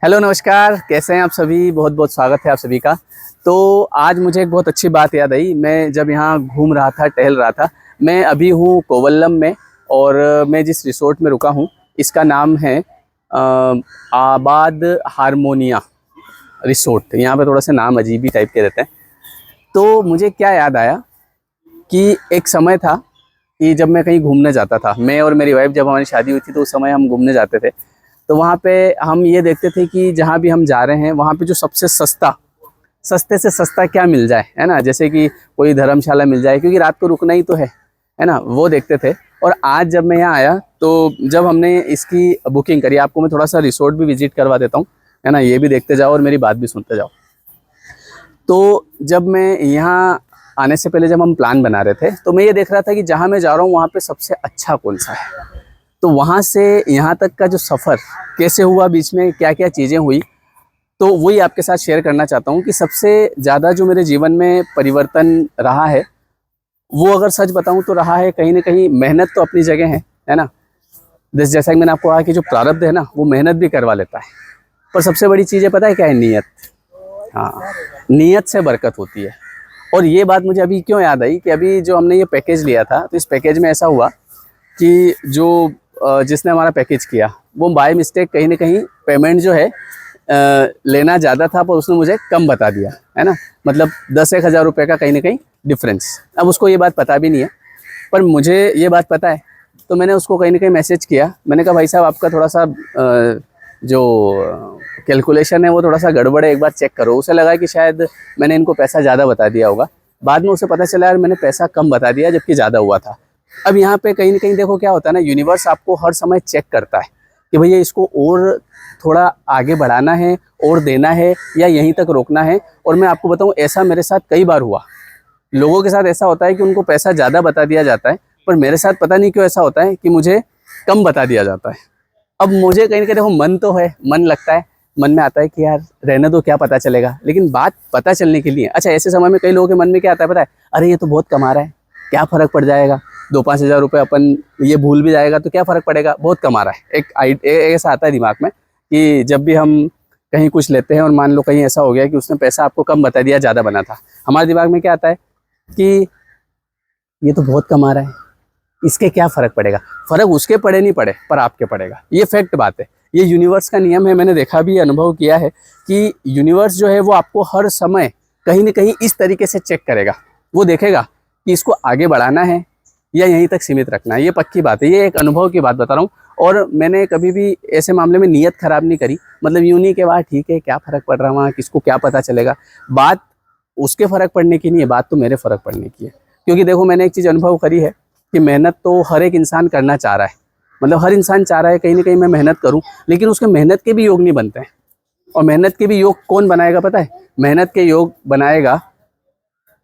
Hello नमस्कार, कैसे हैं आप सभी। बहुत बहुत स्वागत है आप सभी का। तो आज मुझे एक बहुत अच्छी बात याद आई। मैं जब यहाँ घूम रहा था, टहल रहा था। मैं अभी हूँ कोवल्लम में और मैं जिस रिसोर्ट में रुका हूँ इसका नाम है आबाद हारमोनिया रिसोर्ट। यहाँ पे थोड़ा सा नाम अजीब ही टाइप के रहते हैं। तो मुझे क्या याद आया कि एक समय था कि जब मैं कहीं घूमने जाता था, मैं और मेरी वाइफ, जब हमारी शादी हुई थी तो उस समय हम घूमने जाते थे। तो वहाँ पे हम ये देखते थे कि जहाँ भी हम जा रहे हैं वहाँ पे जो सबसे सस्ते से सस्ता क्या मिल जाए, है ना। जैसे कि कोई धर्मशाला मिल जाए, क्योंकि रात को रुकना ही तो है ना, वो देखते थे। और आज जब मैं यहाँ आया तो जब हमने इसकी बुकिंग करी, आपको मैं थोड़ा सा रिसोर्ट भी विजिट करवा देता हूँ, है ना। ये भी देखते जाओ और मेरी बात भी सुनते जाओ। तो जब मैं यहाँ आने से पहले जब हम प्लान बना रहे थे तो मैं ये देख रहा था कि जहाँ मैं जा रहा हूँ वहाँ पे सबसे अच्छा कौन सा है। तो वहाँ से यहाँ तक का जो सफ़र कैसे हुआ, बीच में क्या क्या चीज़ें हुई, तो वही आपके साथ शेयर करना चाहता हूँ। कि सबसे ज़्यादा जो मेरे जीवन में परिवर्तन रहा है वो, अगर सच बताऊँ तो रहा है कहीं ना कहीं मेहनत तो अपनी जगह है ना। जैसा कि मैंने आपको कहा कि जो प्रारब्ध है ना वो मेहनत भी करवा लेता है, पर सबसे बड़ी चीज़ है पता है क्या है? नीयत। हाँ, नीयत से बरकत होती है। और ये बात मुझे अभी क्यों याद आई कि अभी जो हमने ये पैकेज लिया था, तो इस पैकेज में ऐसा हुआ कि जो जिसने हमारा पैकेज किया वो बाय मिस्टेक कहीं ना कहीं पेमेंट जो है लेना ज़्यादा था, पर उसने मुझे कम बता दिया, है ना। मतलब 10-1 हज़ार रुपये का कहीं ना कहीं डिफरेंस। अब उसको ये बात पता भी नहीं है, पर मुझे ये बात पता है। तो मैंने उसको कहीं ना कहीं मैसेज किया। मैंने कहा भाई साहब, आपका थोड़ा सा जो कैलकुलेशन है वो थोड़ा सा गड़बड़ है, एक बार चेक करो। उसे लगा कि शायद मैंने इनको पैसा ज़्यादा बता दिया होगा। बाद में उसे पता चला यार मैंने पैसा कम बता दिया जबकि ज़्यादा हुआ था। अब यहाँ पे कहीं ना कहीं देखो क्या होता है ना, यूनिवर्स आपको हर समय चेक करता है कि भैया इसको और थोड़ा आगे बढ़ाना है और देना है या यहीं तक रोकना है। और मैं आपको बताऊँ, ऐसा मेरे साथ कई बार हुआ। लोगों के साथ ऐसा होता है कि उनको पैसा ज़्यादा बता दिया जाता है, पर मेरे साथ पता नहीं क्यों ऐसा होता है कि मुझे कम बता दिया जाता है। अब मुझे कहीं ना कहीं देखो, मन तो है, मन लगता है, मन में आता है कि यार रहने दो, क्या पता चलेगा। लेकिन बात पता चलने के लिए, अच्छा ऐसे समय में कई लोगों के मन में क्या आता है पता है? अरे ये तो बहुत कमा रहा है, क्या फ़र्क पड़ जाएगा, 2-5 हज़ार रुपये अपन ये भूल भी जाएगा तो क्या फ़र्क पड़ेगा, बहुत कमा रहा है। ऐसा आता है दिमाग में कि जब भी हम कहीं कुछ लेते हैं और मान लो कहीं ऐसा हो गया कि उसने पैसा आपको कम बता दिया, ज़्यादा बना था, हमारे दिमाग में क्या आता है कि ये तो बहुत कमा रहा है, इसके क्या फ़र्क पड़ेगा। फ़र्क उसके पड़े नहीं पड़े, पर आपके पड़ेगा। ये फैक्ट बात है, ये यूनिवर्स का नियम है। मैंने देखा भी, अनुभव किया है कि यूनिवर्स जो है वो आपको हर समय कहीं ना कहीं इस तरीके से चेक करेगा। वो देखेगा कि इसको आगे बढ़ाना है या यहीं तक सीमित रखना है। ये पक्की बात है, ये एक अनुभव की बात बता रहा हूँ। और मैंने कभी भी ऐसे मामले में नीयत ख़राब नहीं करी। मतलब यूँ नहीं कि वाह ठीक है, क्या फ़र्क पड़ रहा है वहाँ, किसको क्या पता चलेगा। बात उसके फ़र्क पड़ने की नहीं है, बात तो मेरे फ़र्क पड़ने की है। क्योंकि देखो, मैंने एक चीज़ अनुभव करी है कि मेहनत तो हर एक इंसान करना चाह रहा है। मतलब हर इंसान चाह रहा है कहीं ना कहीं मैं मेहनत करूं, लेकिन उसके मेहनत के भी योग नहीं बनते हैं। और मेहनत के भी योग कौन बनाएगा पता है? मेहनत के योग बनाएगा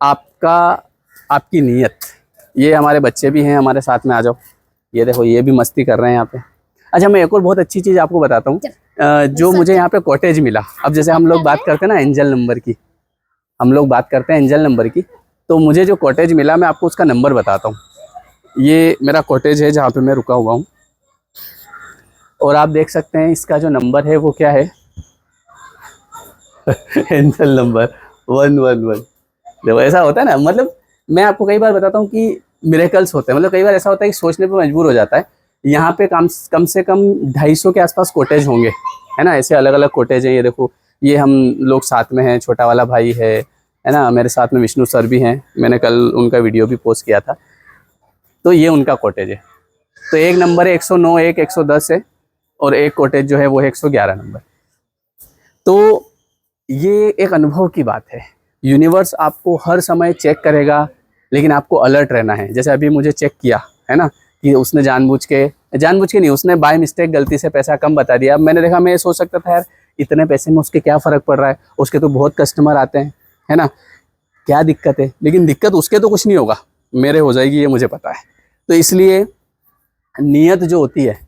आपका, आपकी नीयत। ये हमारे बच्चे भी हैं हमारे साथ में, आ जाओ। ये देखो, ये भी मस्ती कर रहे हैं यहाँ पे। अच्छा, मैं एक और बहुत अच्छी चीज़ आपको बताता हूँ जो मुझे यहाँ पे कॉटेज मिला। अब जैसे हम लोग बात करते हैं ना एंजल नंबर की, हम लोग बात करते हैं एंजल नंबर की, तो मुझे जो कॉटेज मिला मैं आपको उसका नंबर बताता हूँ। ये मेरा कॉटेज है जहाँ पे मैं रुका हुआ हूँ, और आप देख सकते हैं इसका जो नंबर है वो क्या है एंजल नंबर 111। देखो ऐसा होता है ना, मतलब मैं आपको कई बार बताता हूँ कि मिरेकल्स होते हैं। मतलब कई बार ऐसा होता है कि सोचने पे मजबूर हो जाता है। यहाँ पे कम से कम 250 के आसपास कॉटेज होंगे, है ना। ऐसे अलग अलग कॉटेज हैं। ये देखो, ये हम लोग साथ में हैं, छोटा वाला भाई है ना। मेरे साथ में विष्णु सर भी हैं, मैंने कल उनका वीडियो भी पोस्ट किया था। तो ये उनका कॉटेज है। तो एक नंबर है 109, एक 110 है, और एक कॉटेज जो है वो है 111 नंबर। तो ये एक अनुभव की बात है। यूनिवर्स आपको हर समय चेक करेगा, लेकिन आपको अलर्ट रहना है। जैसे अभी मुझे चेक किया, है ना, कि उसने जानबूझ के नहीं, उसने बाय मिस्टेक गलती से पैसा कम बता दिया। अब मैंने देखा, मैं सोच सकता था यार इतने पैसे में उसके क्या फ़र्क पड़ रहा है, उसके तो बहुत कस्टमर आते हैं, है ना, क्या दिक्कत है। लेकिन दिक्कत उसके तो कुछ नहीं होगा, मेरे हो जाएगी, ये मुझे पता है। तो इसलिए नीयत जो होती है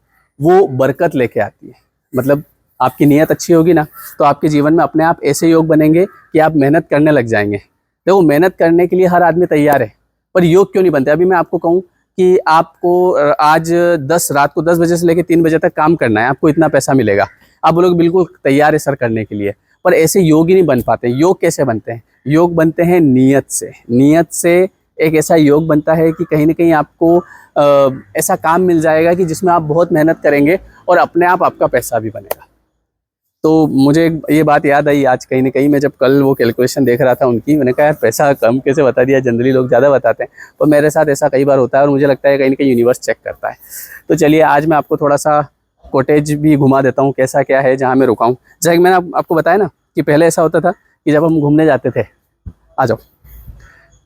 वो बरकत लेके आती है। मतलब आपकी नीयत अच्छी होगी ना, तो आपके जीवन में अपने आप ऐसे योग बनेंगे कि आप मेहनत करने लग जाएंगे। देखो, मेहनत करने के लिए हर आदमी तैयार है, पर योग क्यों नहीं बनते। अभी मैं आपको कहूँ कि आपको आज रात को 10 बजे से लेकर 3 बजे तक काम करना है, आपको इतना पैसा मिलेगा। आप बोलोगे बिल्कुल तैयार है सर करने के लिए, पर ऐसे योग ही नहीं बन पाते। योग कैसे बनते हैं? योग बनते हैं नीयत से। नीयत से एक ऐसा योग बनता है कि कहीं ना कहीं आपको ऐसा काम मिल जाएगा कि जिसमें आप बहुत मेहनत करेंगे और अपने आप आपका पैसा भी बनेगा। तो मुझे ये बात याद आई आज कहीं ना कहीं, मैं जब कल वो कैलकुलेशन देख रहा था उनकी, मैंने कहा यार पैसा कम कैसे बता दिया, जनरली लोग ज़्यादा बताते हैं, पर मेरे साथ ऐसा कई बार होता है और मुझे लगता है कहीं ना कहीं यूनिवर्स चेक करता है। तो चलिए आज मैं आपको थोड़ा सा कॉटेज भी घुमा देता हूँ, कैसा क्या है जहाँ मैं रुका हूँ। जैसे कि मैंने आपको बताया ना कि पहले ऐसा होता था कि जब हम घूमने जाते थे, आ जाओ,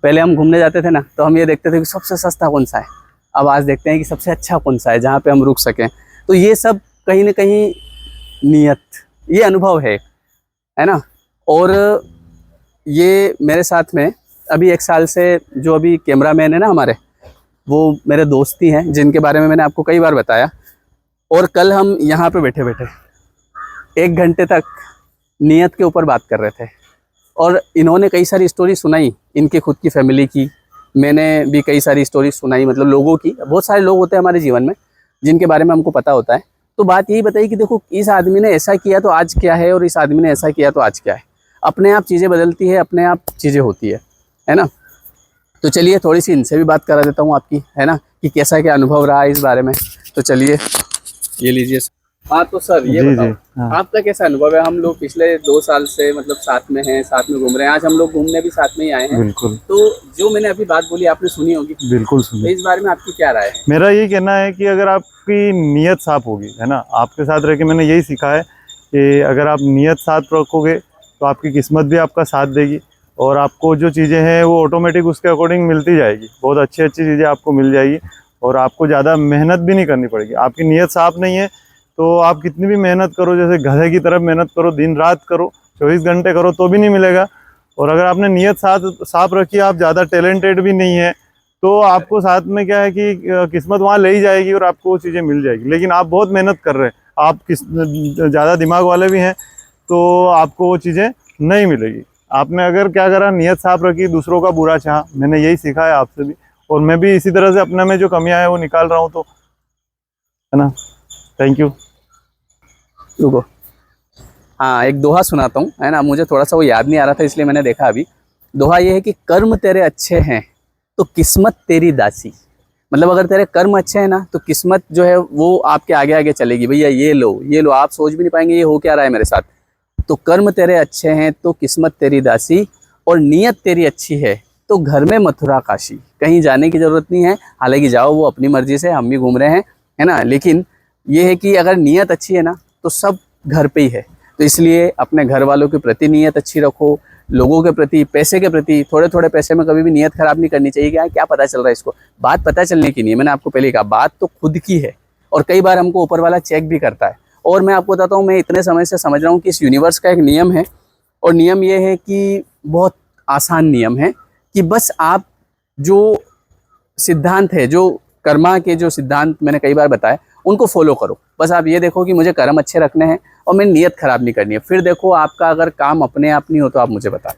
पहले हम घूमने जाते थे ना तो हम ये देखते थे कि सबसे सस्ता कौन सा है, अब आज देखते हैं कि सबसे अच्छा कौन सा है जहाँ पे हम रुक सकें। तो ये सब कहीं ना कहीं नियत, ये अनुभव है ना। और ये मेरे साथ में अभी 1 साल से जो अभी कैमरामैन है ना हमारे, वो मेरे दोस्त ही हैं जिनके बारे में मैंने आपको कई बार बताया। और कल हम यहाँ पे बैठे बैठे 1 घंटे तक नियत के ऊपर बात कर रहे थे और इन्होंने कई सारी स्टोरी सुनाई इनके खुद की फैमिली की, मैंने भी कई सारी स्टोरी सुनाई, मतलब लोगों की। बहुत सारे लोग होते हैं हमारे जीवन में जिनके बारे में हमको पता होता है। तो बात यही बताई कि देखो इस आदमी ने ऐसा किया तो आज क्या है, और इस आदमी ने ऐसा किया तो आज क्या है। अपने आप चीज़ें बदलती है, अपने आप चीज़ें होती है ना। तो चलिए थोड़ी सी इनसे भी बात करा देता हूँ आपकी, है ना, कि कैसा क्या अनुभव रहा है इस बारे में। तो चलिए ये लीजिए। हाँ तो सर ये बताओ, हाँ। आपका कैसा अनुभव है? हम लोग पिछले 2 साल से मतलब साथ में हैं, साथ में घूम रहे हैं, आज हम लोग घूमने भी साथ में ही आए हैं। बिल्कुल। तो जो मैंने अभी बात बोली आपने सुनी होगी, बिल्कुल तो सुनिए। इस बारे में आपकी क्या राय है? मेरा ये कहना है कि अगर आपकी नीयत साफ होगी, है ना, आपके साथ रह के मैंने यही सीखा है कि अगर आप नीयत साफ रखोगे तो आपकी किस्मत भी आपका साथ देगी और आपको जो चीज़ें हैं वो ऑटोमेटिक उसके अकॉर्डिंग मिलती जाएगी। बहुत अच्छी अच्छी चीज़ें आपको मिल जाएगी और आपको ज़्यादा मेहनत भी नहीं करनी पड़ेगी। आपकी नीयत साफ नहीं है तो आप कितनी भी मेहनत करो, जैसे गधे की तरफ मेहनत करो, दिन रात करो, 24 घंटे करो तो भी नहीं मिलेगा। और अगर आपने नीयत साफ रखी, आप ज़्यादा टैलेंटेड भी नहीं है, तो आपको साथ में क्या है कि किस्मत वहाँ ले ही जाएगी और आपको वो चीज़ें मिल जाएगी। लेकिन आप बहुत मेहनत कर रहे हैं, आप ज़्यादा दिमाग वाले भी हैं, तो आपको वो चीज़ें नहीं मिलेगी। आपने अगर क्या करा, नीयत साफ रखी, दूसरों का बुरा चाहा, मैंने यही सीखा है आपसे भी, और मैं भी इसी तरह से अपने में जो कमियां हैं वो निकाल रहा हूँ, तो है ना। Thank you. रुको, हाँ एक दोहा सुनाता हूँ, है ना, मुझे थोड़ा सा वो याद नहीं आ रहा था इसलिए मैंने देखा अभी। दोहा ये है कि कर्म तेरे अच्छे हैं तो किस्मत तेरी दासी। मतलब अगर तेरे कर्म अच्छे हैं ना तो किस्मत जो है वो आपके आगे आगे चलेगी, भैया ये लो ये लो, आप सोच भी नहीं पाएंगे ये हो क्या रहा है मेरे साथ। तो कर्म तेरे अच्छे हैं तो किस्मत तेरी दासी, और नीयत तेरी अच्छी है तो घर में मथुरा काशी। कहीं जाने की ज़रूरत नहीं है, हालांकि जाओ वो अपनी मर्जी से, हम भी घूम रहे हैं, है ना, लेकिन ये है कि अगर नीयत अच्छी है ना तो सब घर पे ही है। तो इसलिए अपने घर वालों के प्रति नीयत अच्छी रखो, लोगों के प्रति, पैसे के प्रति। थोड़े थोड़े पैसे में कभी भी नीयत खराब नहीं करनी चाहिए कि क्या पता चल रहा है इसको। बात पता चलने की नहीं है, मैंने आपको पहले कहा, बात तो खुद की है और कई बार हमको ऊपर वाला चेक भी करता है। और मैं आपको बताता हूँ, मैं इतने समय से समझ रहा हूँ कि इस यूनिवर्स का एक नियम है, और नियम ये है कि बहुत आसान नियम है कि बस आप जो सिद्धांत है, जो कर्मा के जो सिद्धांत मैंने कई बार बताए, उनको फॉलो करो। बस आप ये देखो कि मुझे कर्म अच्छे रखने हैं और मेरी नीयत खराब नहीं करनी है, फिर देखो आपका अगर काम अपने आप नहीं हो तो आप मुझे बताओ,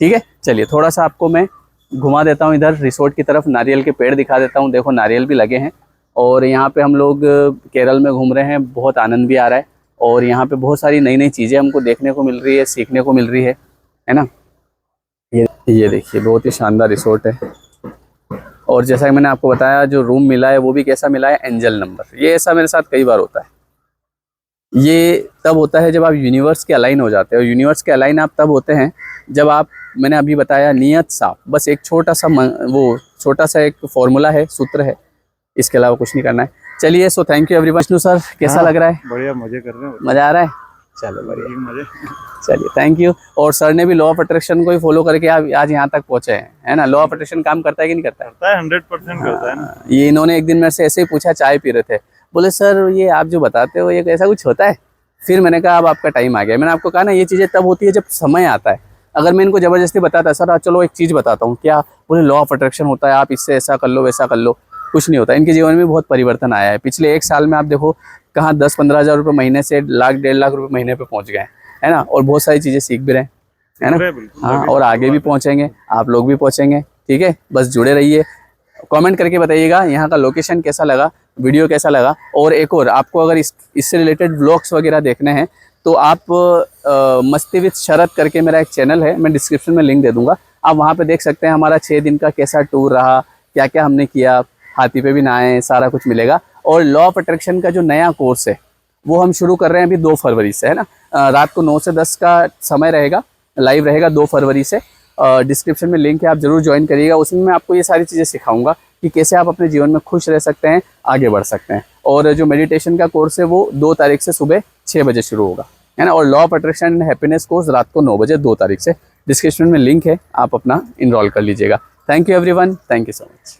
ठीक है। चलिए थोड़ा सा आपको मैं घुमा देता हूँ इधर रिसोर्ट की तरफ, नारियल के पेड़ दिखा देता हूँ। देखो नारियल भी लगे हैं और यहाँ पे हम लोग केरल में घूम रहे हैं, बहुत आनंद भी आ रहा है और यहाँ पे बहुत सारी नई नई चीज़ें हमको देखने को मिल रही है, सीखने को मिल रही है ना। ये देखिए बहुत ही शानदार रिसोर्ट है, और जैसा कि मैंने आपको बताया जो रूम मिला है वो भी कैसा मिला है, एंजल नंबर। ये ऐसा मेरे साथ कई बार होता है। ये तब होता है जब आप यूनिवर्स के अलाइन हो जाते हो। यूनिवर्स के अलाइन आप तब होते हैं जब आप, मैंने अभी बताया, नियत साफ, बस एक छोटा सा वो छोटा सा एक फॉर्मूला है, सूत्र है, इसके अलावा कुछ नहीं करना है। चलिए, so thank you everyone. Vishnu sir कैसा लग रहा है? बढ़िया, मजे कर रहे हैं। मज़ा आ रहा है? चलो बढ़िया, मजे। चलिए थैंक यू। और सर ने भी लॉ ऑफ अट्रैक्शन को ही फॉलो करके आज यहाँ तक पहुँचे हैं, है ना। लॉ ऑफ अट्रैक्शन काम करता है कि नहीं करता है? करता है, 100% करता है ना। ये इन्होंने एक दिन मेरे से ऐसे ही पूछा, चाय पी रहे थे, बोले सर ये आप जो बताते हो ये ऐसा कुछ होता है? फिर मैंने कहा अब आपका टाइम आ गया। मैंने आपको कहा ना ये चीज़ें तब होती है जब समय आता है। अगर मैं इनको ज़बरदस्ती बताता सर चलो एक चीज़ बताता हूँ, क्या? बोले लॉ ऑफ अट्रैक्शन होता है, आप इससे ऐसा कर लो वैसा कर लो। कुछ नहीं होता। इनके जीवन में बहुत परिवर्तन आया है पिछले 1 साल में। आप देखो कहाँ 10-15 हज़ार रुपये महीने से लाख 1.5 लाख रुपये महीने पे पहुँच गए, है ना। और बहुत सारी चीज़ें सीख भी रहे हैं, है ना। हाँ, और आगे भी पहुँचेंगे, आप लोग भी पहुँचेंगे, ठीक है। बस जुड़े रहिए। कमेंट करके बताइएगा यहाँ का लोकेशन कैसा लगा, वीडियो कैसा लगा। और एक और आपको अगर इससे रिलेटेड व्लॉग्स वगैरह देखने हैं तो आप मस्ती विद शरद करके मेरा एक चैनल है, मैं डिस्क्रिप्शन में लिंक दे दूंगा, आप वहाँ पे देख सकते हैं हमारा 6 दिन का कैसा टूर रहा, क्या क्या हमने किया, हाथी पे भी नहाए, सारा कुछ मिलेगा। और लॉ ऑफ अट्रैक्शन का जो नया कोर्स है वो हम शुरू कर रहे हैं अभी 2 फरवरी से, है ना। रात को 9 से 10 का समय रहेगा, लाइव रहेगा 2 फरवरी से। डिस्क्रिप्शन में लिंक है, आप जरूर ज्वाइन करिएगा। उसमें मैं आपको ये सारी चीज़ें सिखाऊंगा कि कैसे आप अपने जीवन में खुश रह सकते हैं, आगे बढ़ सकते हैं। और जो मेडिटेशन का कोर्स है वो 2 तारीख से सुबह 6 बजे शुरू होगा, है ना। और law of attraction and happiness course रात को 9 बजे 2 तारीख से। डिस्क्रिप्शन में लिंक है, आप अपना इनरोल कर लीजिएगा। Thank you everyone, thank you so much.